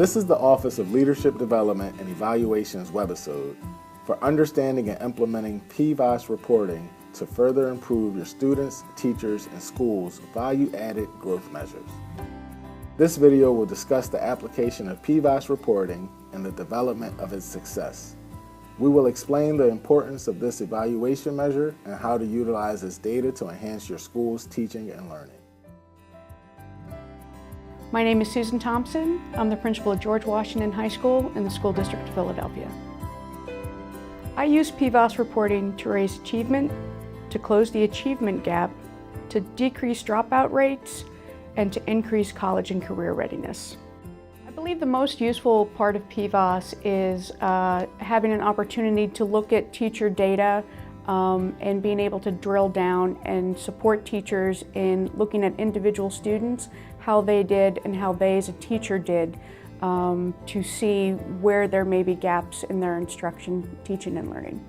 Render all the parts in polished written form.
This is the Office of Leadership Development and Evaluation's webisode for understanding and implementing PVAAS reporting to further improve your students, teachers, and schools' value-added growth measures. This video will discuss the application of PVAAS reporting and the development of its success. We will explain the importance of this evaluation measure and how to utilize its data to enhance your school's teaching and learning. My name is Susan Thompson. I'm the principal at George Washington High School in the School District of Philadelphia. I use PVAAS reporting to raise achievement, to close the achievement gap, to decrease dropout rates, and to increase college and career readiness. I believe the most useful part of PVAAS is having an opportunity to look at teacher data and being able to drill down and support teachers in looking at individual students, how they did and how they as a teacher did, to see where there may be gaps in their instruction, teaching, and learning.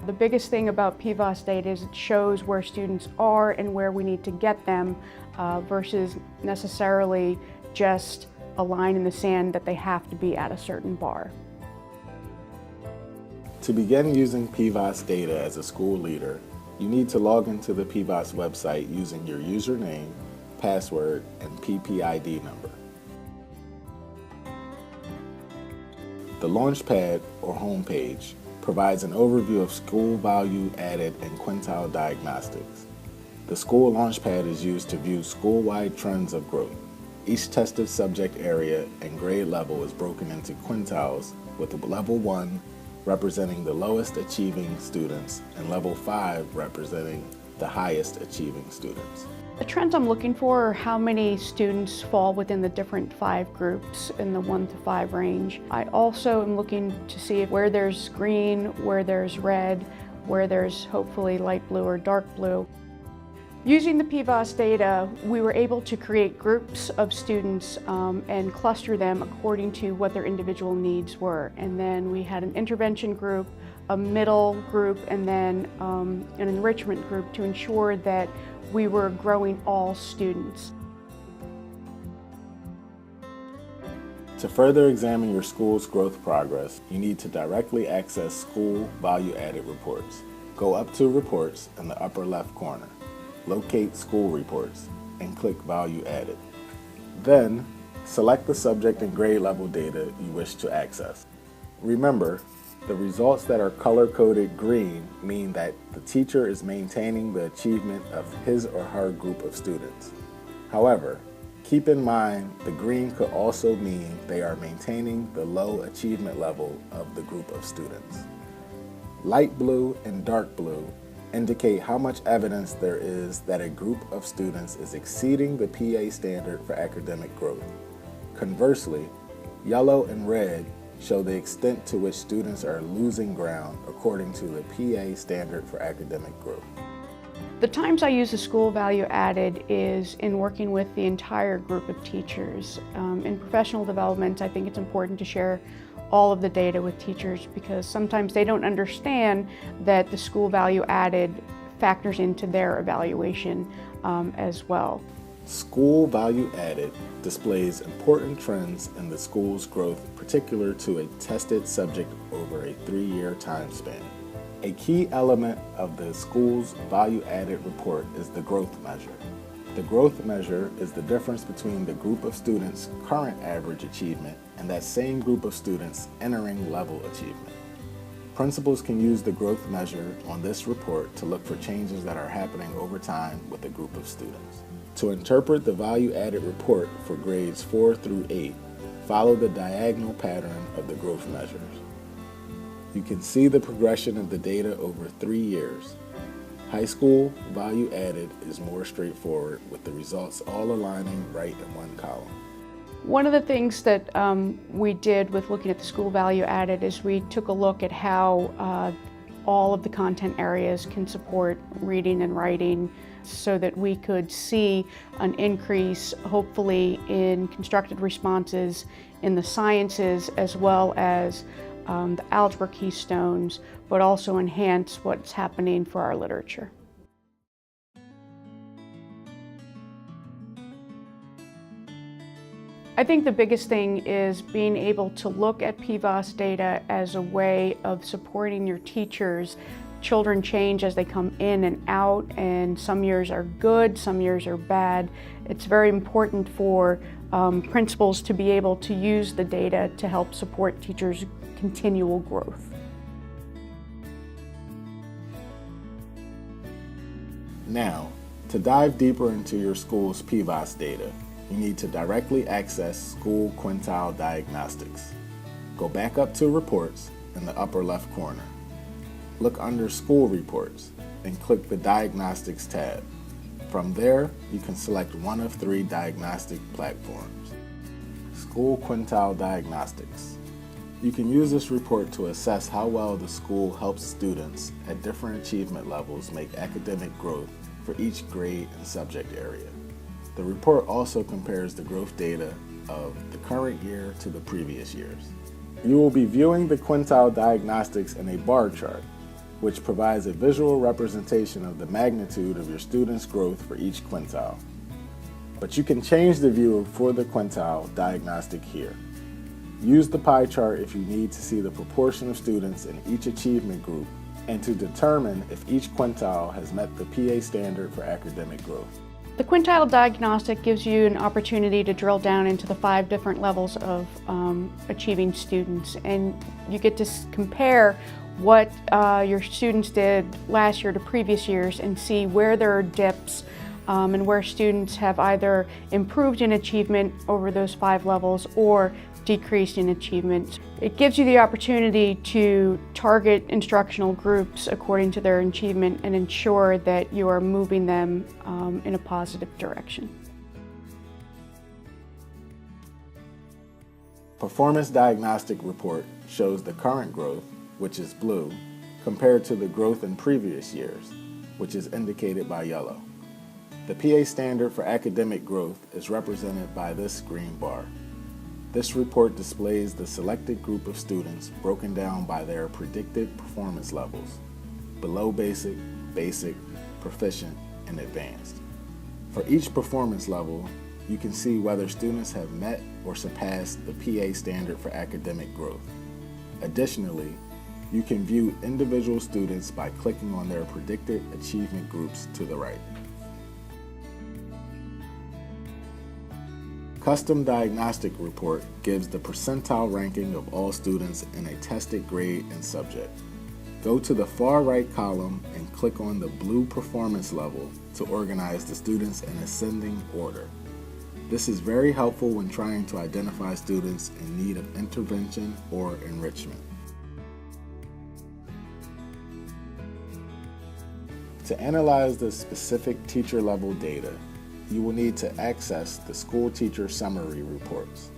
The biggest thing about PVAAS data is it shows where students are and where we need to get them versus necessarily just a line in the sand that they have to be at a certain bar. To begin using PVAAS data as a school leader, you need to log into the PVAAS website using your username, password, and PPID number. The Launchpad or homepage provides an overview of school value added in Quintile Diagnostics. The school Launchpad is used to view school-wide trends of growth. Each tested subject area and grade level is broken into quintiles, with level 1 representing the lowest achieving students and level 5 representing the highest achieving students. The trends I'm looking for are how many students fall within the different 5 groups in the 1 to 5 range. I also am looking to see where there's green, where there's red, where there's hopefully light blue or dark blue. Using the PVAAS data, we were able to create groups of students and cluster them according to what their individual needs were. And then we had an intervention group, a middle group, and then an enrichment group to ensure that we were growing all students. To further examine your school's growth progress, you need to directly access school value-added reports. Go up to Reports in the upper left corner. Locate School Reports and click Value Added. Then, select the subject and grade level data you wish to access. Remember, the results that are color-coded green mean that the teacher is maintaining the achievement of his or her group of students. However, keep in mind the green could also mean they are maintaining the low achievement level of the group of students. Light blue and dark blue indicate how much evidence there is that a group of students is exceeding the PA standard for academic growth. Conversely, yellow and red show the extent to which students are losing ground according to the PA standard for academic growth. The times I use the school value added is in working with the entire group of teachers. In professional development, I think it's important to share all of the data with teachers because sometimes they don't understand that the school value added factors into their evaluation as well. School value added displays important trends in the school's growth particular to a tested subject over a 3-year time span. A key element of the school's value added report is the growth measure. The growth measure is the difference between the group of students' current average achievement and that same group of students entering level achievement. Principals can use the growth measure on this report to look for changes that are happening over time with a group of students. To interpret the value-added report for grades 4 through 8, follow the diagonal pattern of the growth measures. You can see the progression of the data over 3 years. High school value added is more straightforward with the results all aligning right in one column. One of the things that we did with looking at the school value added is we took a look at how all of the content areas can support reading and writing so that we could see an increase, hopefully, in constructed responses in the sciences as well as the algebra keystones, but also enhance what's happening for our literature. I think the biggest thing is being able to look at PVAAS data as a way of supporting your teachers. Children change as they come in and out, and some years are good, some years are bad. It's very important for principals to be able to use the data to help support teachers' continual growth. Now, to dive deeper into your school's PVAAS data, you need to directly access School Quintile Diagnostics. Go back up to Reports in the upper left corner. Look under School Reports and click the Diagnostics tab. From there, you can select one of 3 diagnostic platforms. School Quintile Diagnostics. You can use this report to assess how well the school helps students at different achievement levels make academic growth for each grade and subject area. The report also compares the growth data of the current year to the previous years. You will be viewing the Quintile Diagnostics in a bar chart, which provides a visual representation of the magnitude of your students' growth for each quintile. But you can change the view for the Quintile Diagnostic here. Use the pie chart if you need to see the proportion of students in each achievement group and to determine if each quintile has met the PA standard for academic growth. The Quintile Diagnostic gives you an opportunity to drill down into the 5 different levels of achieving students, and you get to compare what your students did last year to previous years and see where there are dips and where students have either improved in achievement over those 5 levels or decreased in achievement. It gives you the opportunity to target instructional groups according to their achievement and ensure that you are moving them in a positive direction. Performance Diagnostic Report shows the current growth, which is blue, compared to the growth in previous years, which is indicated by yellow. The PA standard for academic growth is represented by this green bar. This report displays the selected group of students broken down by their predicted performance levels: below basic, basic, proficient, and advanced. For each performance level, you can see whether students have met or surpassed the PA standard for academic growth. Additionally, you can view individual students by clicking on their predicted achievement groups to the right. Custom Diagnostic Report gives the percentile ranking of all students in a tested grade and subject. Go to the far right column and click on the blue performance level to organize the students in ascending order. This is very helpful when trying to identify students in need of intervention or enrichment. To analyze the specific teacher level data, you will need to access the School Teacher Summary Reports.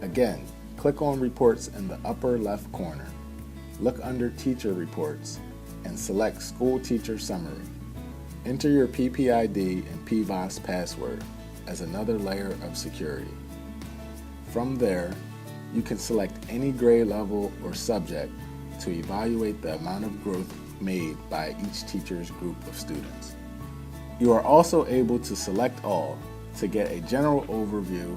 Again, click on Reports in the upper left corner. Look under Teacher Reports and select School Teacher Summary. Enter your PPID and PVAAS password as another layer of security. From there, you can select any grade level or subject to evaluate the amount of growth made by each teacher's group of students. You are also able to select all to get a general overview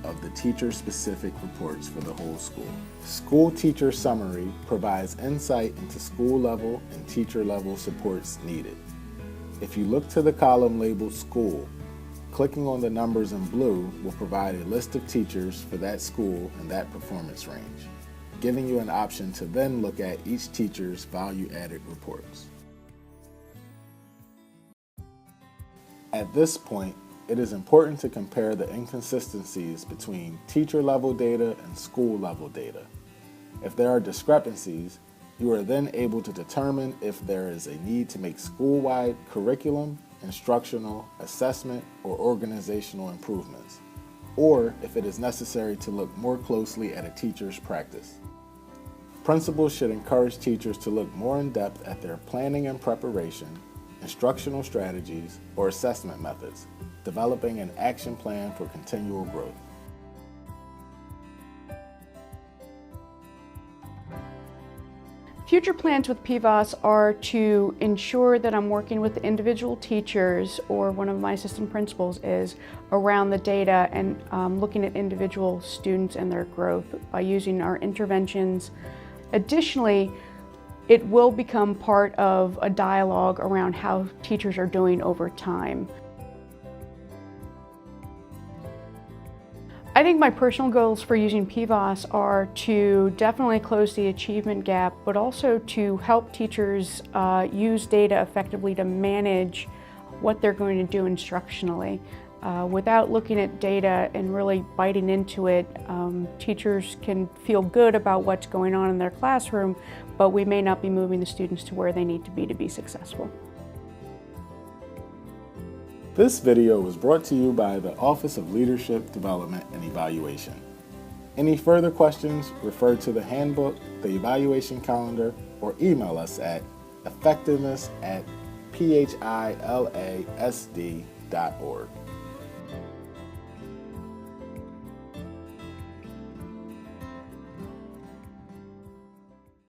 of the teacher-specific reports for the whole school. School Teacher Summary provides insight into school level and teacher level supports needed. If you look to the column labeled School, clicking on the numbers in blue will provide a list of teachers for that school and that performance range, giving you an option to then look at each teacher's value-added reports. At this point, it is important to compare the inconsistencies between teacher-level data and school-level data. If there are discrepancies, you are then able to determine if there is a need to make school-wide curriculum, instructional, assessment, or organizational improvements, or if it is necessary to look more closely at a teacher's practice. Principals should encourage teachers to look more in depth at their planning and preparation, instructional strategies, or assessment methods, developing an action plan for continual growth. Future plans with PVAAS are to ensure that I'm working with the individual teachers, or one of my assistant principals is, around the data and looking at individual students and their growth by using our interventions. Additionally, it will become part of a dialogue around how teachers are doing over time. I think my personal goals for using PVAAS are to definitely close the achievement gap, but also to help teachers use data effectively to manage what they're going to do instructionally. Without looking at data and really biting into it, teachers can feel good about what's going on in their classroom, but we may not be moving the students to where they need to be successful. This video was brought to you by the Office of Leadership Development and Evaluation. Any further questions, refer to the handbook, the evaluation calendar, or email us at effectiveness@philasd.org.